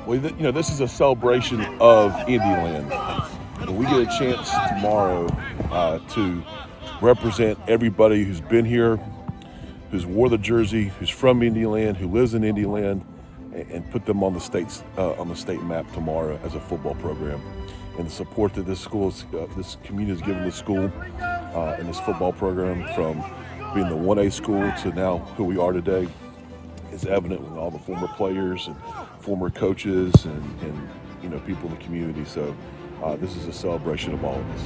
Well, this is a celebration of Indian Land. And we get a chance tomorrow to represent everybody who's been here, who's wore the jersey, who's from Indian Land, who lives in Indian Land, and put them on the state map tomorrow as a football program. And the support that this community has given the school and this football program, from being the 1A school to now who we are today, is evident with all the former players and former coaches and people in the community. So this is a celebration of all of us.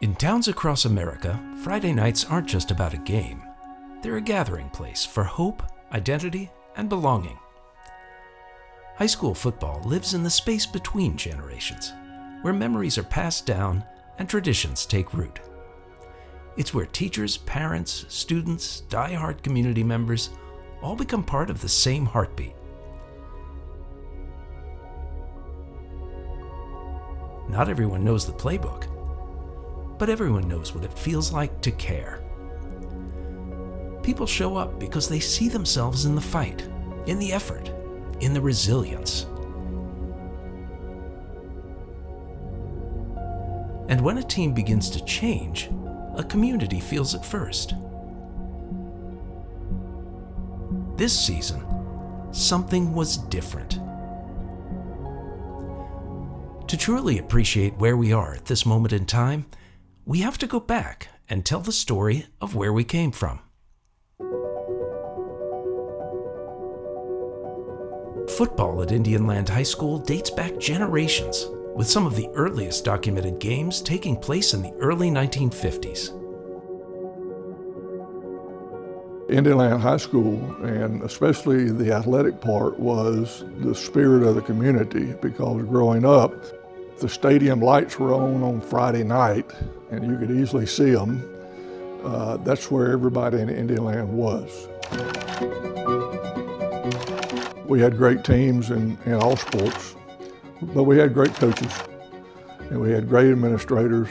In towns across America, Friday nights aren't just about a game. They're a gathering place for hope, identity, and belonging. High school football lives in the space between generations, where memories are passed down and traditions take root. It's where teachers, parents, students, die-hard community members all become part of the same heartbeat. Not everyone knows the playbook, but everyone knows what it feels like to care. People show up because they see themselves in the fight, in the effort, in the resilience. And when a team begins to change, a community feels it first. This season, something was different. To truly appreciate where we are at this moment in time, we have to go back and tell the story of where we came from. Football at Indian Land High School dates back generations, with some of the earliest documented games taking place in the early 1950s. Indian Land High School, and especially the athletic part, was the spirit of the community, because growing up, the stadium lights were on Friday night, and you could easily see them. That's where everybody in Indian Land was. We had great teams in all sports, but we had great coaches, and we had great administrators.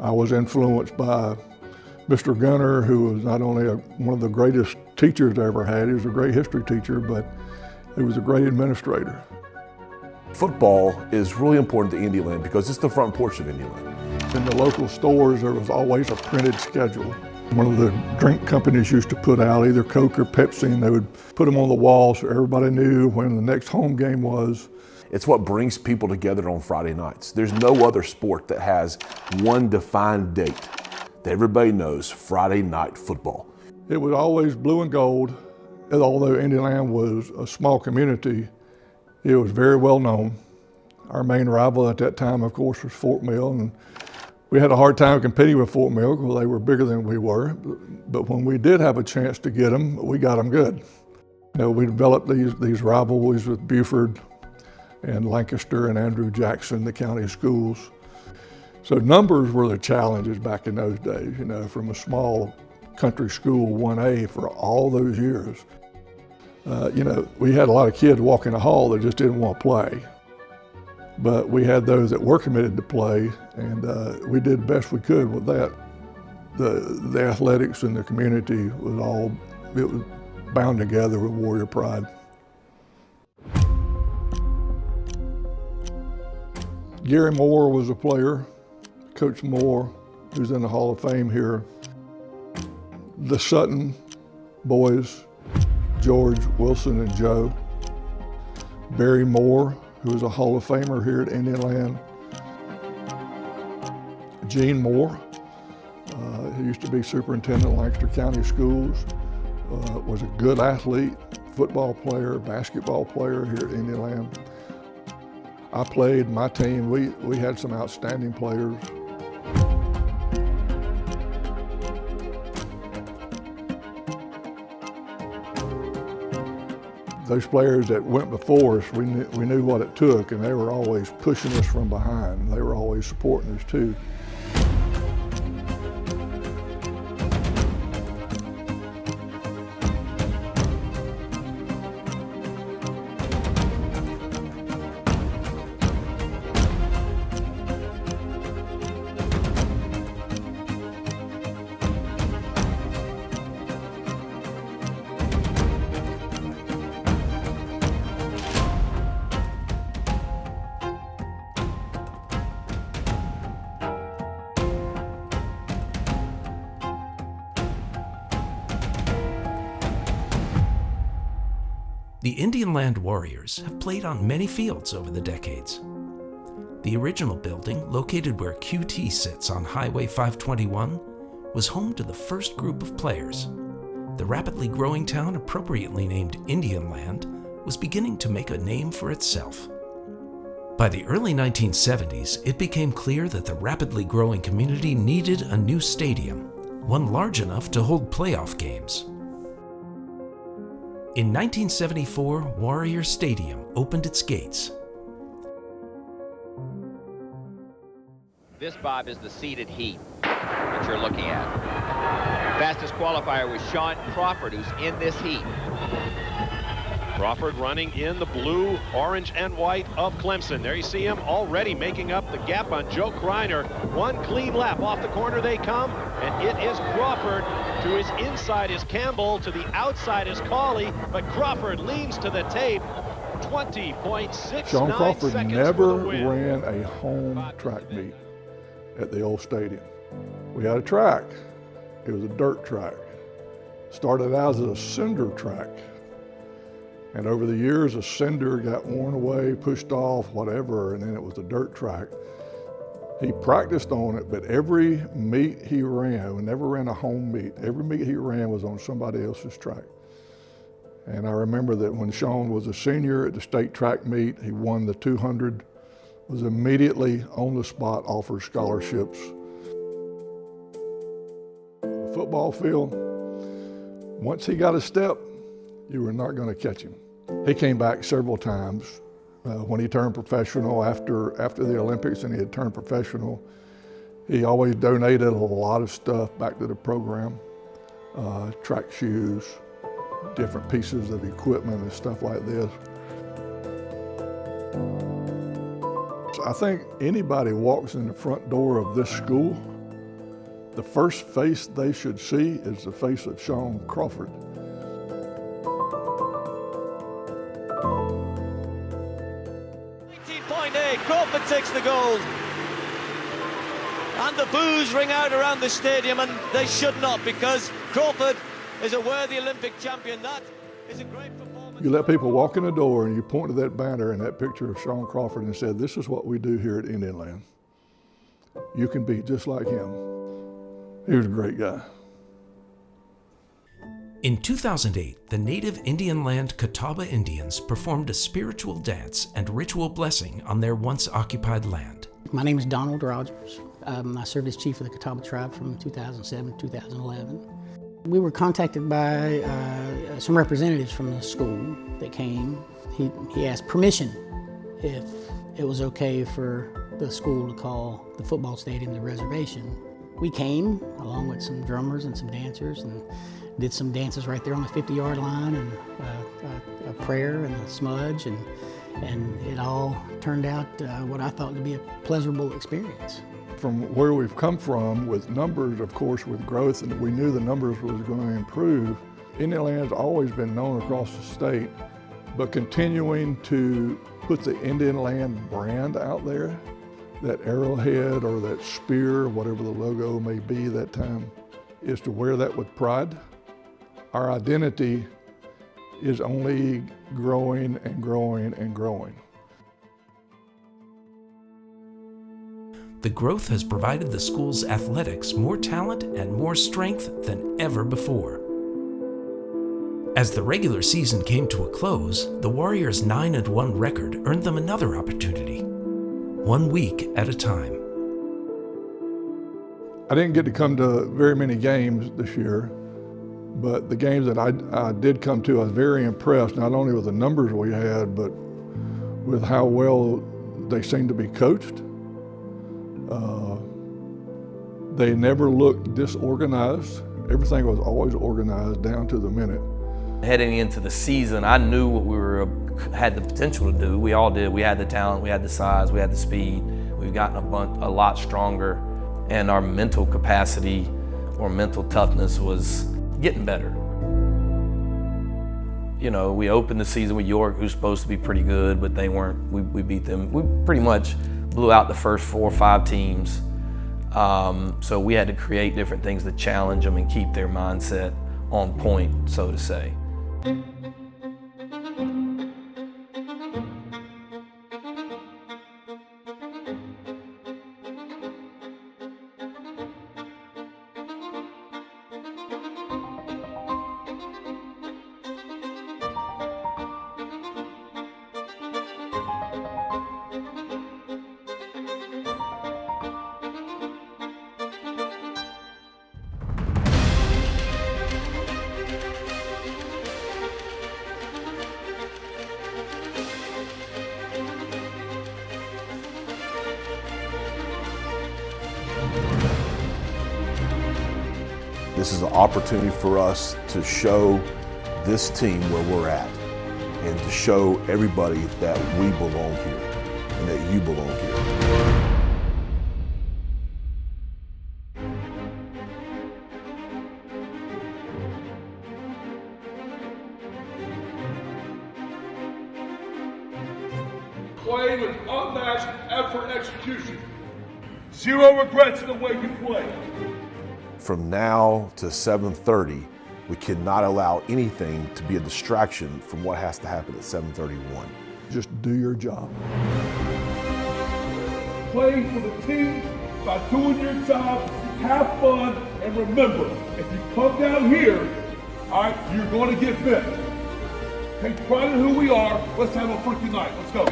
I was influenced by Mr. Gunner, who was not only one of the greatest teachers I ever had, he was a great history teacher, but he was a great administrator. Football is really important to Indian Land because it's the front porch of Indian Land. In the local stores, there was always a printed schedule. One of the drink companies used to put out either Coke or Pepsi, and they would put them on the wall so everybody knew when the next home game was. It's what brings people together on Friday nights. There's no other sport that has one defined date that everybody knows: Friday night football. It was always blue and gold. And although Indian Land was a small community, it was very well known. Our main rival at that time, of course, was Fort Mill, and we had a hard time competing with Fort Mill because they were bigger than we were. But when we did have a chance to get them, we got them good. We developed these rivalries with Buford and Lancaster and Andrew Jackson, the county schools. So numbers were the challenges back in those days, from a small country school, 1A, for all those years. We had a lot of kids walking the hall that just didn't want to play. But we had those that were committed to play, and we did the best we could with that. the athletics in the community it was bound together with Warrior pride. Gary Moore was a player, Coach Moore, who's in the Hall of Fame here. The Sutton boys, George, Wilson, and Joe. Barry Moore, who was a Hall of Famer here at Indian Land. Gene Moore, who used to be superintendent of Lancaster County Schools, was a good athlete, football player, basketball player here at Indian Land. I played, my team, we had some outstanding players. Those players that went before us, we knew what it took, and they were always pushing us from behind. They were always supporting us too. The Indian Land Warriors have played on many fields over the decades. The original building, located where QT sits on Highway 521, was home to the first group of players. The rapidly growing town, appropriately named Indian Land, was beginning to make a name for itself. By the early 1970s, it became clear that the rapidly growing community needed a new stadium, one large enough to hold playoff games. In 1974, Warrior Stadium opened its gates. This, Bob, is the seeded heat that you're looking at. Fastest qualifier was Sean Crawford, who's in this heat. Crawford running in the blue, orange, and white of Clemson. There you see him already making up the gap on Joe Kreiner. One clean lap off the corner they come, and it is Crawford. To his inside is Campbell, to the outside is Cawley, but Crawford leans to the tape. 20.69 Sean Crawford seconds never for the win. ran a home track meet at the old stadium. We had a track. It was a dirt track. Started out as a cinder track. And over the years, the cinder got worn away, pushed off, whatever, and then it was a dirt track. He practiced on it, but every meet he ran, we never ran a home meet, every meet he ran was on somebody else's track. And I remember that when Sean was a senior at the state track meet, he won the 200, was immediately on the spot offered scholarships. The football field, once he got a step, you were not going to catch him. He came back several times. When he turned professional after the Olympics and he had turned professional, he always donated a lot of stuff back to the program, track shoes, different pieces of equipment and stuff like this. So I think anybody walks in the front door of this school, the first face they should see is the face of Sean Crawford. Crawford takes the gold. And the boos ring out around the stadium, and they should not, because Crawford is a worthy Olympic champion. That is a great performance. You let people walk in the door and you point to that banner and that picture of Sean Crawford and said, this is what we do here at Indian Land. You can be just like him. He was a great guy. In 2008, the native Indian Land Catawba Indians performed a spiritual dance and ritual blessing on their once occupied land. My name is Donald Rogers. I served as chief of the Catawba tribe from 2007 to 2011. We were contacted by some representatives from the school that came. He asked permission if it was okay for the school to call the football stadium the reservation. We came along with some drummers and some dancers and did some dances right there on the 50-yard line, and a prayer and a smudge, and it all turned out what I thought to be a pleasurable experience. from where we've come from with numbers, of course, with growth, and we knew the numbers was going to improve. Indianland's always been known across the state, but continuing to put the Indianland brand out there, that arrowhead or that spear, whatever the logo may be that time, is to wear that with pride. Our identity is only growing and growing and growing. The growth has provided the school's athletics more talent and more strength than ever before. As the regular season came to a close, the Warriors' 9-1 record earned them another opportunity, 1 week at a time. I didn't get to come to very many games this year, but the games that I did come to, I was very impressed, not only with the numbers we had, but with how well they seemed to be coached. They never looked disorganized. Everything was always organized down to the minute. Heading into the season, I knew what we had the potential to do. We all did. We had the talent, we had the size, we had the speed. We've gotten a lot stronger, and our mental capacity or mental toughness was getting better. You know, we opened the season with York, who's supposed to be pretty good, but they weren't. We beat them. We pretty much blew out the first 4 or 5 teams. So we had to create different things to challenge them and keep their mindset on point, so to say. This is an opportunity for us to show this team where we're at and to show everybody that we belong here and that you belong here. Play with unmatched effort and execution. Zero regrets in the way you play. From now to 7:30, we cannot allow anything to be a distraction from what has to happen at 7:31. Just do your job. Play for the team by doing your job, have fun, and remember, if you come down here, all right, you're going to get bit. Take pride in who we are. Let's have a freaking night. Let's go.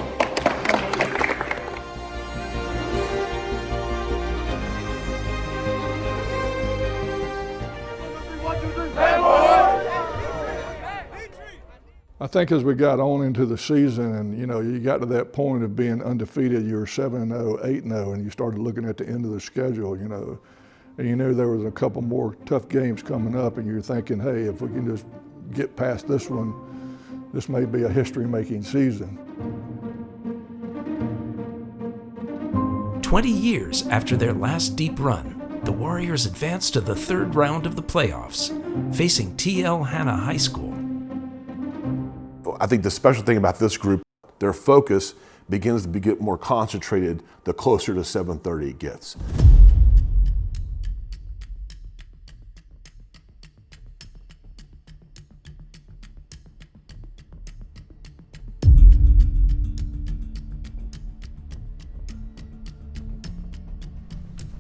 I think as we got on into the season and, you got to that point of being undefeated, you were 7-0, 8-0, and you started looking at the end of the schedule, and you knew there was a couple more tough games coming up, and you're thinking, hey, if we can just get past this one, this may be a history-making season. 20 years after their last deep run, the Warriors advanced to the 3rd round of the playoffs, facing T.L. Hanna High School. I think the special thing about this group, their focus begins to get more concentrated the closer to 7:30 it gets.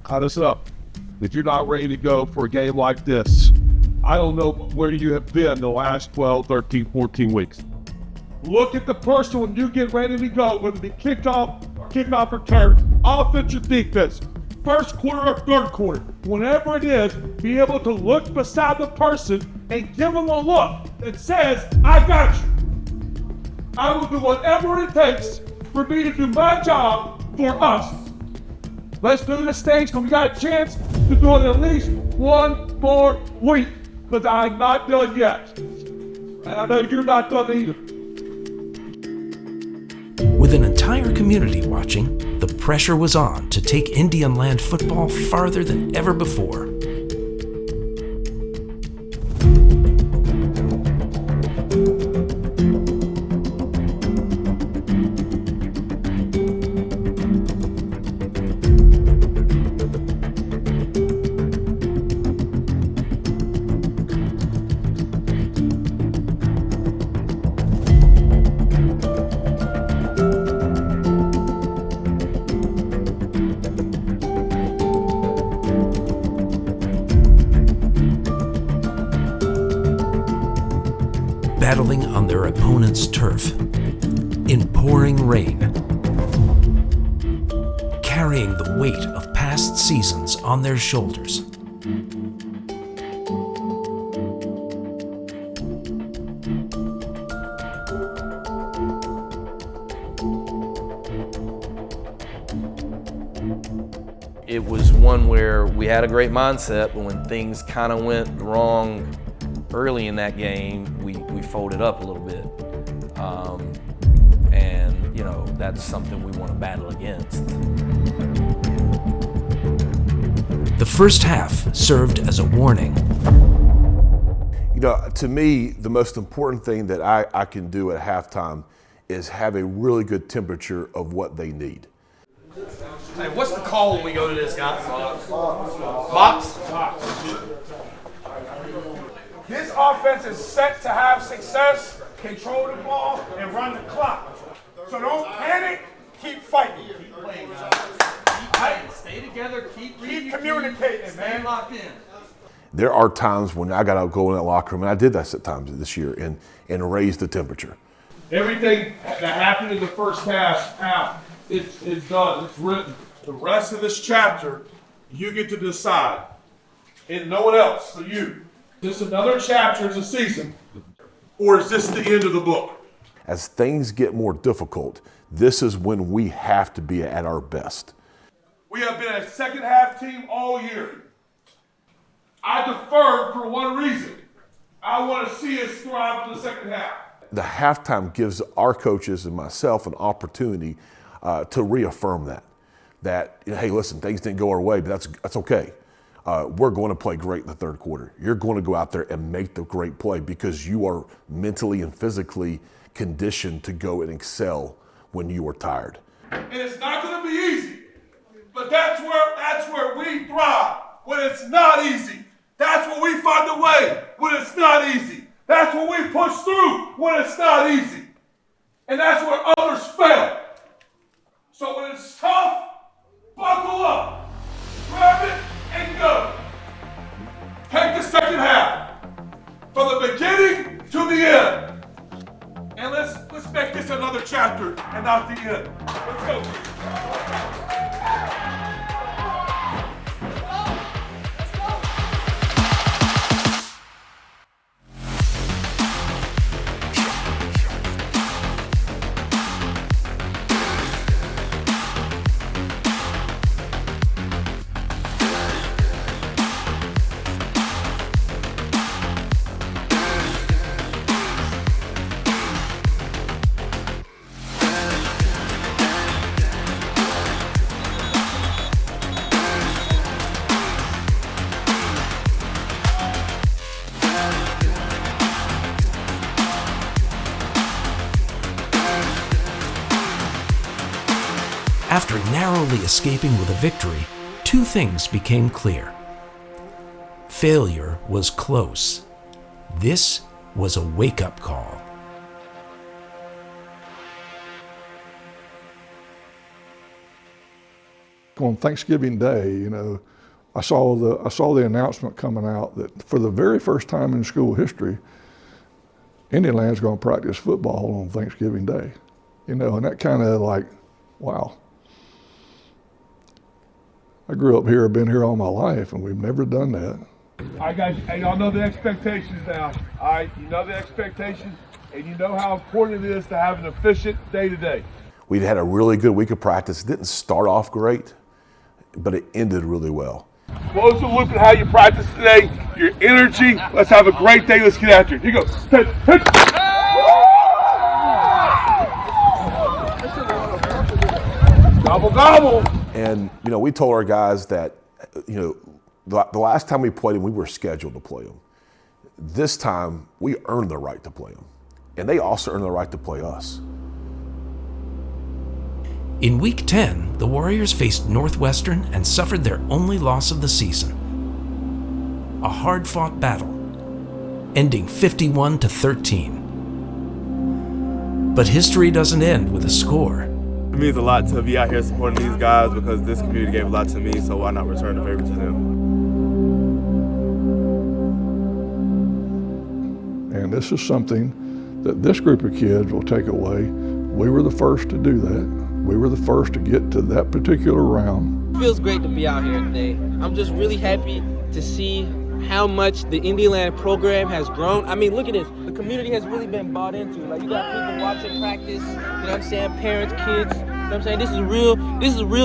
Cut us up. If you're not ready to go for a game like this, I don't know where you have been the last 12, 13, 14 weeks. Look at the person when you get ready to go, whether it be kickoff return, offense or defense, first quarter or third quarter, whenever it is, be able to look beside the person and give them a look that says, I got you. I will do whatever it takes for me to do my job for us. Let's do the stage because we got a chance to do it at least 1 more week, because I'm not done yet. And I know you're not done either. With an entire community watching, the pressure was on to take Indian Land football farther than ever before. Battling on their opponent's turf, in pouring rain, carrying the weight of past seasons on their shoulders. It was one where we had a great mindset, but when things kind of went wrong early in that game, we folded up a little bit. And, you know, that's something we want to battle against. The first half served as a warning. You know, to me, the most important thing that I can do at halftime is have a really good temperature of what they need. Hey, what's the call when we go to this, guys? Box? This offense is set to have success, control the ball, and run the clock. So don't panic, keep fighting. Stay together, keep communicating, man. Locked in. There are times when I got to go in that locker room, and I did that at times this year, and raise the temperature. Everything that happened in the first half, it's done. It's written. The rest of this chapter, you get to decide. And no one else, for you. Is this another chapter in the season, or is this the end of the book? As things get more difficult, this is when we have to be at our best. We have been a second half team all year. I deferred for one reason. I want to see us thrive in the second half. The halftime gives our coaches and myself an opportunity to reaffirm that, hey, listen, things didn't go our way, but that's okay. We're going to play great in the third quarter. You're going to go out there and make the great play because you are mentally and physically conditioned to go and excel when you are tired. And it's not going to be easy, but that's where we thrive. When it's not easy, that's where we find a way. When it's not easy, that's where we push through. When it's not easy, and that's where others fail. So when it's tough, buckle up, grab it, and go. Take the second half, from the beginning to the end. And let's make this another chapter and not the end. Let's go. After narrowly escaping with a victory, two things became clear. Failure was close. This was a wake-up call. On Thanksgiving Day, you know, I saw the announcement coming out that for the very first time in school history, Indian Land's going to practice football on Thanksgiving Day. You know, and that kind of like, wow. I grew up here, I've been here all my life, and we've never done that. Y'all know the expectations now. All right, you know the expectations, and you know how important it is to have an efficient day-to-day. We'd had a really good week of practice. It didn't start off great, but it ended really well. Close the loop at how you practice today, your energy. Let's have a great day. Let's get after it. Here you go. Gobble, gobble. And, you know, we told our guys that, you know, the last time we played them, we were scheduled to play them. This time, we earned the right to play them. And they also earned the right to play us. In Week 10, the Warriors faced Northwestern and suffered their only loss of the season. A hard-fought battle, ending 51-13. But history doesn't end with a score. It means a lot to be out here supporting these guys because this community gave a lot to me, so why not return the favor to them? And this is something that this group of kids will take away. We were the first to do that. We were the first to get to that particular round. It feels great to be out here today. I'm just really happy to see how much the Indialand program has grown. I mean, look at this. The community has really been bought into. Like, you got people watching practice, you know what I'm saying, parents, kids, you know what I'm saying? This is real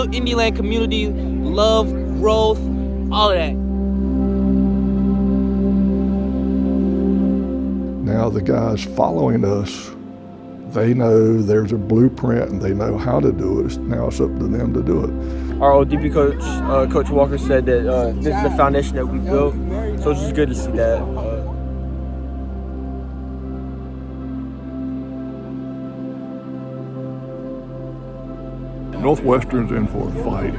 Indialand community, love, growth, all of that. Now the guys following us, they know there's a blueprint and they know how to do it. Now it's up to them to do it. Our old DP coach, Coach Walker, said that this is the foundation that we built, so it's just good to see that. Northwestern's in for a fight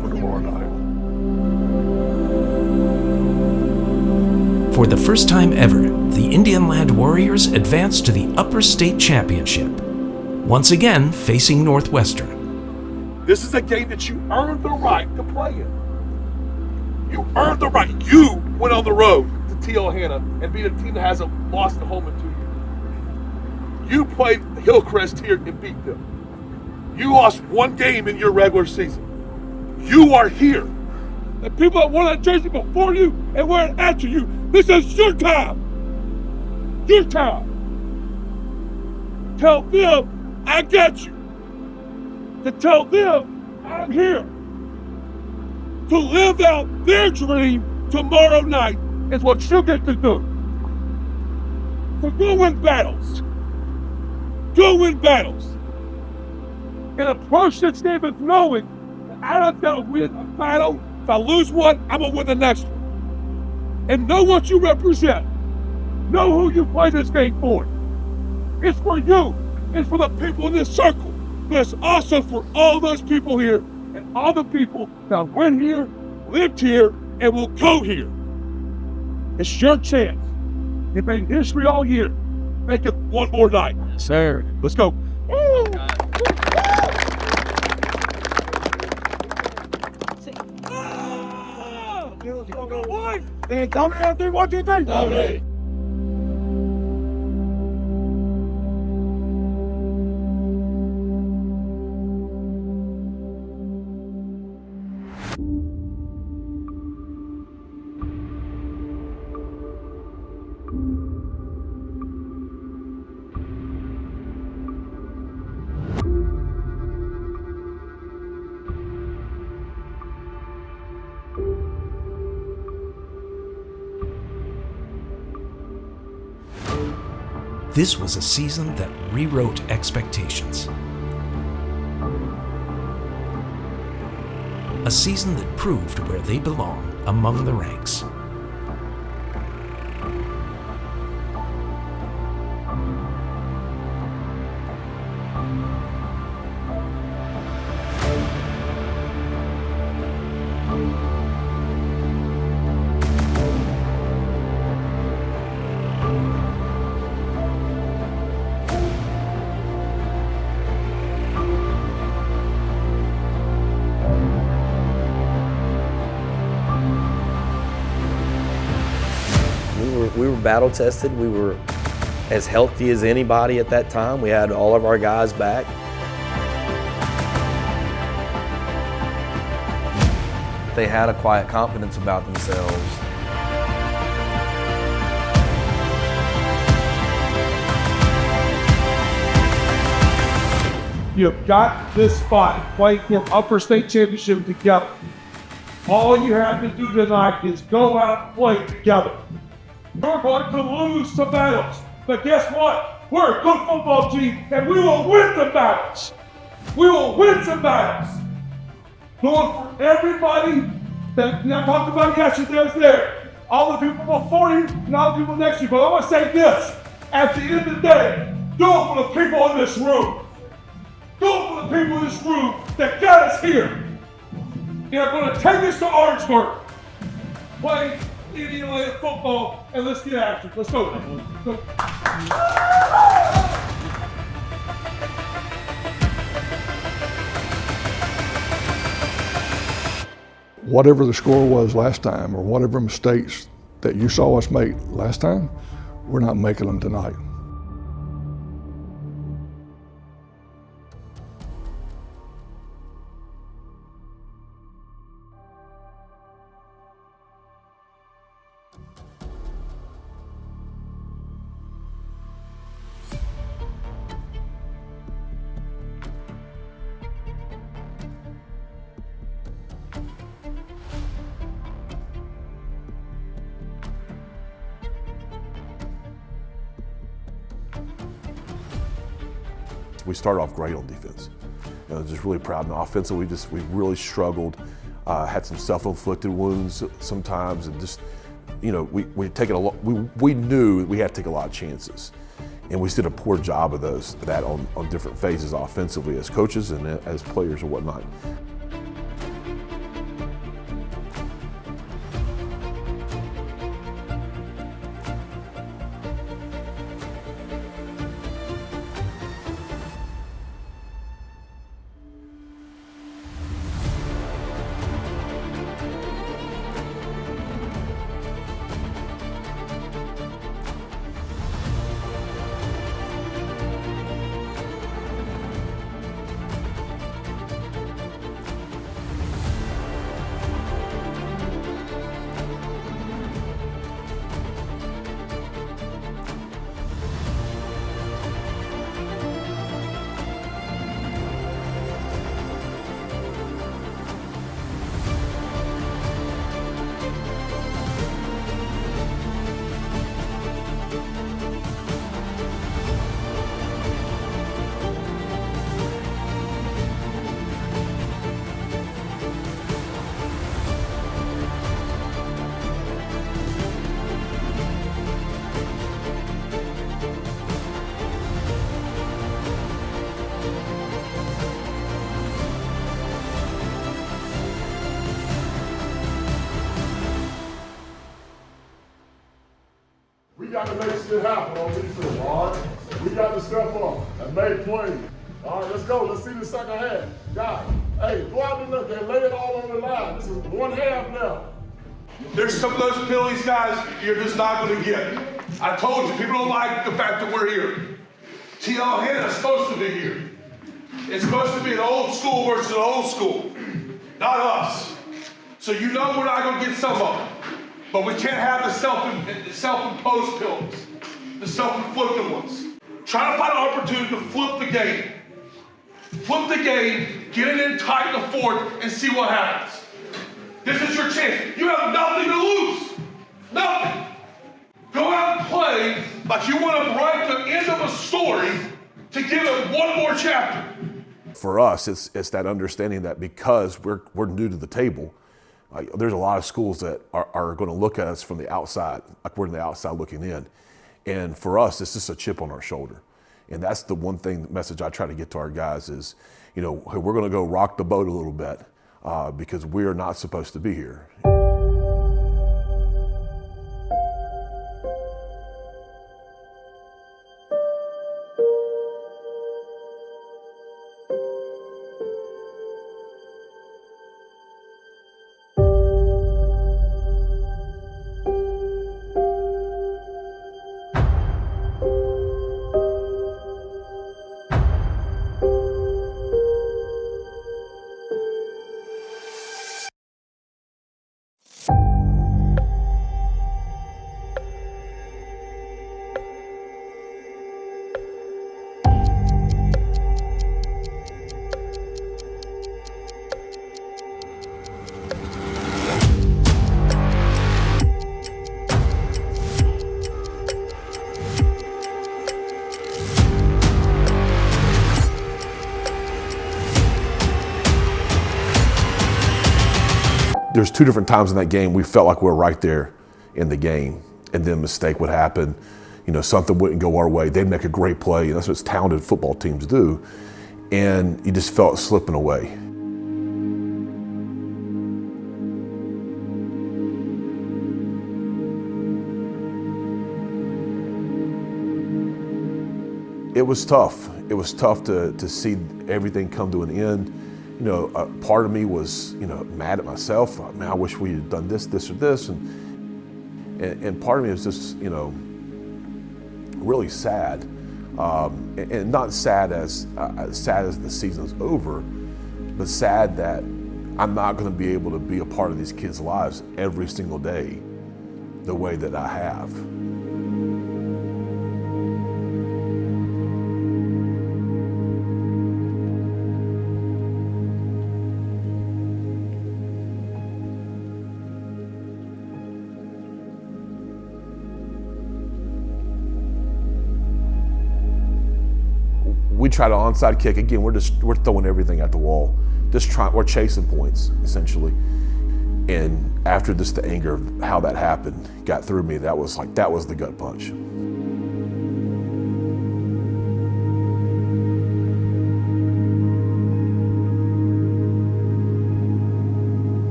for tomorrow night. For the first time ever, the Indianland Warriors advanced to the Upper State Championship, once again facing Northwestern. This is a game that you earned the right to play in. You earned the right. You went on the road to T.O.Hanna and beat a team that hasn't lost a home in 2 years. You played Hillcrest here and beat them. You lost one game in your regular season. You are here. The people that wore that jersey before you and wear it after you, this is your time. Your time. Tell them I got you. To tell them I'm here. To live out their dream tomorrow night is what you get to do. So go win battles. Go win battles. And approach this game with knowing that I don't got to win a battle. If I lose one, I'm going to win the next one. And know what you represent. Know who you play this game for. It's for you. It's for the people in this circle. But it's also for all those people here and all the people that went here, lived here, and will go here. It's your chance. You've made history all year. Make it one more night. Sir. Let's go. Hey, come here, 3, 1, 2, 3. This was a season that rewrote expectations. A season that proved where they belong among the ranks. We were battle tested. We were as healthy as anybody at that time. We had all of our guys back. They had a quiet confidence about themselves. You've got this spot playing for Upper State Championship together. All you have to do tonight is go out and play together. You're going to lose some battles, but guess what? We're a good football team, and we will win the battles. We will win some battles. Lord, for everybody that I talked about yesterday, there, all the people before you and all the people next to you. But I want to say this, at the end of the day, do it for the people in this room. Do it for the people in this room that got us here. You're going to take us to Orangeburg, play Indiana football, and let's get after it. Let's go. Let's go. Whatever the score was last time, or whatever mistakes that you saw us make last time, we're not making them tonight. We started off great on defense. Just really proud. And offensively, we really struggled. Had some self-inflicted wounds sometimes, and just we knew we had to take a lot of chances, and we did a poor job of that on different phases offensively as coaches and as players and whatnot. We got to make shit happen on defense, all right? We got to step up and make plays. All right, let's go. Let's see the second half. Guys, hey, go out and look and lay it all on the line. This is one half now. There's some of those penalties, guys, you're just not going to get. I told you, people don't like the fact that we're here. T.L. Hannah's supposed to be here. It's supposed to be an old school versus an old school, not us. So you know we're not going to get some of them. But we can't have the self-imposed penalties, the self-inflicted ones. Try to find an opportunity to flip the game. Flip the game, get it in tight in the fourth, and see what happens. This is your chance. You have nothing to lose. Nothing. Go out and play like you want to write the end of a story to give it one more chapter. For us, it's that understanding that because we're new to the table, there's a lot of schools that are going to look at us from the outside, like we're on the outside looking in. And for us, it's just a chip on our shoulder. And that's the one thing, the message I try to get to our guys is, we're going to go rock the boat a little bit because we are not supposed to be here. there's two different times in that game we felt like we were right there in the game, and then a mistake would happen. You know, something wouldn't go our way. They'd make a great play, and that's what talented football teams do. And you just felt it slipping away. It was tough. It was tough to see everything come to an end. You know, part of me was, you know, mad at myself. Man, I wish we had done this, or this, and part of me was just, you know, really sad, and not sad as the season's over, but sad that I'm not going to be able to be a part of these kids' lives every single day the way that I have. We tried an onside kick. Again, we're throwing everything at the wall. We're chasing points, essentially. And after just the anger of how that happened got through me, that was the gut punch.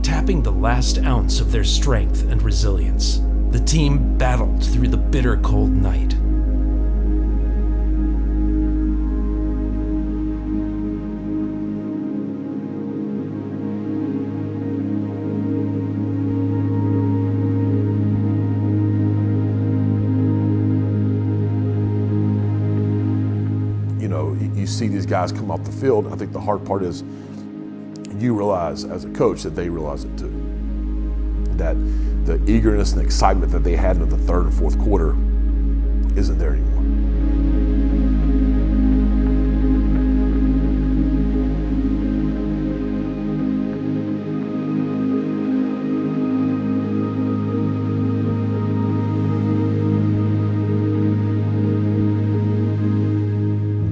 Tapping the last ounce of their strength and resilience, the team battled through the bitter cold night. You know, you see these guys come off the field. I think the hard part is you realize as a coach that they realize it too. That the eagerness and excitement that they had in the third and fourth quarter isn't there anymore.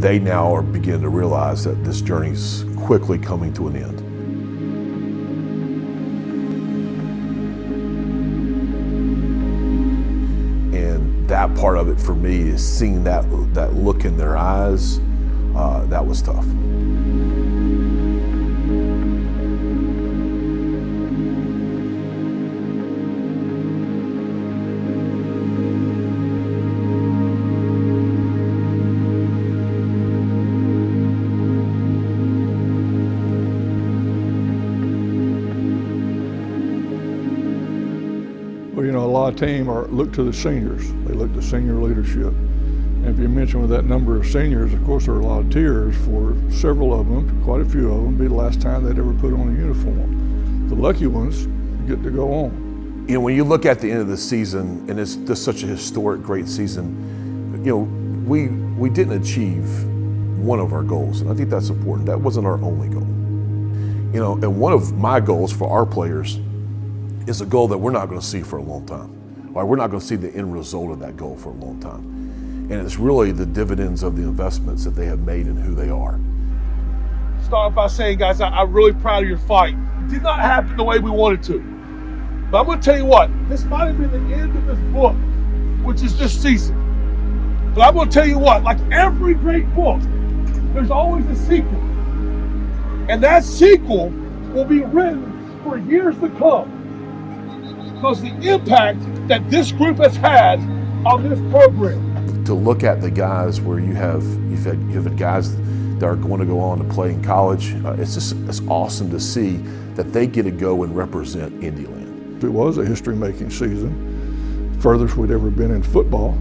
They now are beginning to realize that this journey's quickly coming to an end. And that part of it for me is seeing that look in their eyes. That was tough. Well, you know, a lot of teams look to the seniors. They look to senior leadership. And if you mention with that number of seniors, of course, there are a lot of tears for several of them, quite a few of them, be the last time they'd ever put on a uniform. The lucky ones get to go on. You know, when you look at the end of the season, and it's just such a historic, great season, you know, we didn't achieve one of our goals, and I think that's important. That wasn't our only goal. You know, and one of my goals for our players is a goal that we're not going to see for a long time. Right? We're not going to see the end result of that goal for a long time. And it's really the dividends of the investments that they have made in who they are. Start by saying, guys, I'm really proud of your fight. It did not happen the way we wanted to. But I'm going to tell you what, this might have been the end of this book, which is this season. But I'm going to tell you what, like every great book, there's always a sequel. And that sequel will be written for years to come. Because the impact that this group has had on this program. To look at the guys where you've had guys that are going to go on to play in college, it's awesome to see that they get to go and represent Indialand. It was a history-making season, furthest we'd ever been in football,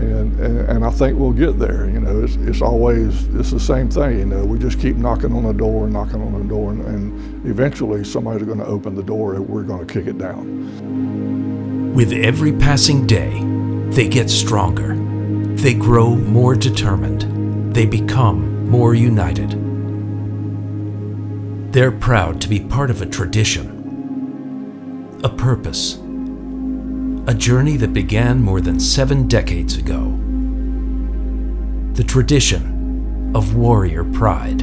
and I think we'll get there. You know, it's the same thing. You know, we just keep knocking on the door, and eventually somebody's going to open the door and we're going to kick it down. With every passing day, they get stronger. They grow more determined. They become more united. They're proud to be part of a tradition, a purpose, A journey that began more than 7 decades ago. The tradition of warrior pride.